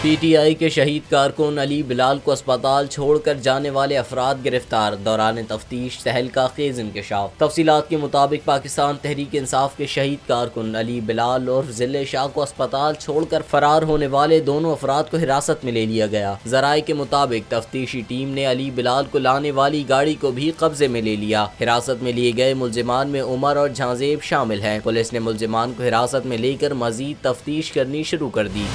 PTI के शहीद कारकुन अली बिलाल को अस्पताल छोड़कर जाने वाले अफराद गिरफ्तार। दौरान तफ्तीश तहलका खेज इंकशाफ। तफसीलात के मुताबिक पाकिस्तान तहरीक इंसाफ के शहीद कारकुन अली बिलाल और जिले शाह को अस्पताल छोड़कर फरार होने वाले दोनों अफराद को हिरासत में ले लिया गया। जराये के मुताबिक तफ्तीशी टीम ने अली बिलाल को लाने वाली गाड़ी को भी कब्जे में ले लिया। हिरासत में लिए गए मुल्जिमान में उमर और झांजेब शामिल हैं। पुलिस ने मुल्जिमान को हिरासत में लेकर मजीद तफ्तीश करनी शुरू कर दी।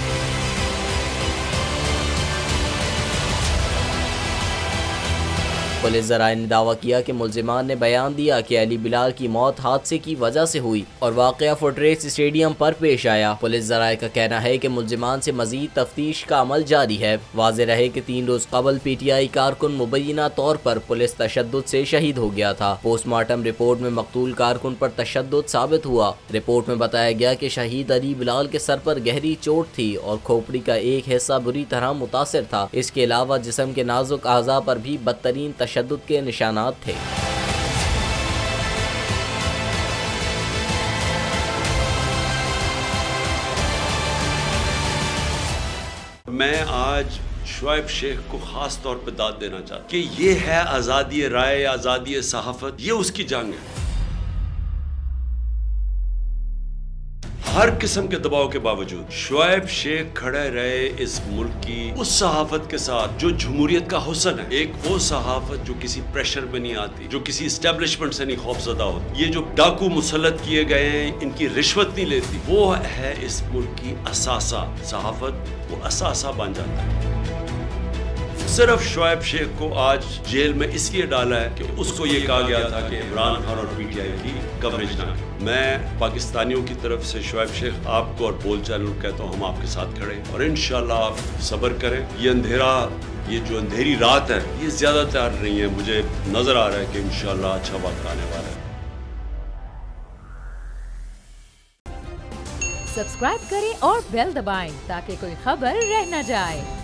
पुलिस ज़राए ने दावा किया कि मुल्जिमान ने बयान दिया कि अली बिलाल की मौत हादसे की वजह से हुई और वाक़या फुटरेस स्टेडियम पर पेश आया। पुलिस ज़राए का कहना है कि मुल्जिमान से मजीद तफ्तीश का अमल जारी है। वाज़ेह रहे कि 3 रोज़ कबल पीटीआई कारकुन मुबैना तौर पर पुलिस तशद्दुद से शहीद हो गया था। पोस्टमार्टम रिपोर्ट में मकतूल कारकुन पर तशद्दुद साबित हुआ। रिपोर्ट में बताया गया कि शहीद अली बिलाल के सर पर गहरी चोट थी और खोपड़ी का एक हिस्सा बुरी तरह मुतासिर था। इसके अलावा जिस्म के नाजुक अज़ा पर भी बदतरीन तशद्दुद के निशानात थे। मैं आज शुएब शेख को खास तौर पर दाद देना चाहता हूं कि ये है आज़ादी राय, आज़ादी सहाफत, ये उसकी जंग है। हर किस्म के दबाव के बावजूद शुएब शेख खड़े रहे इस मुल्क की उस सहाफत के साथ जो जमहूरियत का हुस्न है। एक वो सहाफत जो किसी प्रेशर में नहीं आती, जो किसी एस्टेब्लिशमेंट से नहीं खौफजदा होती। ये जो डाकू मुसल्लत किए गए हैं, इनकी रिश्वत नहीं लेती, वो है इस मुल्क की असासा। सहाफत वो असासा बन जाता है। सिर्फ शुएब शेख को आज जेल में इसलिए डाला है कि उसको ये कहा गया था कि इमरान खान और पीटीआई की कवरेज ना करें। मैं पाकिस्तानियों की तरफ से शुएब शेख आपको और बोल चालू कहता हूँ, हम आपके साथ खड़े हैं और इंशाल्लाह आप सब्र करें। ये अंधेरा, ये जो अंधेरी रात है, ये ज्यादा तैयार नहीं है। मुझे नजर आ रहा है कि इंशाल्लाह अच्छा वक्त आने वाला है। सब्सक्राइब करें और बेल दबाएं ताकि कोई खबर रह न जाए।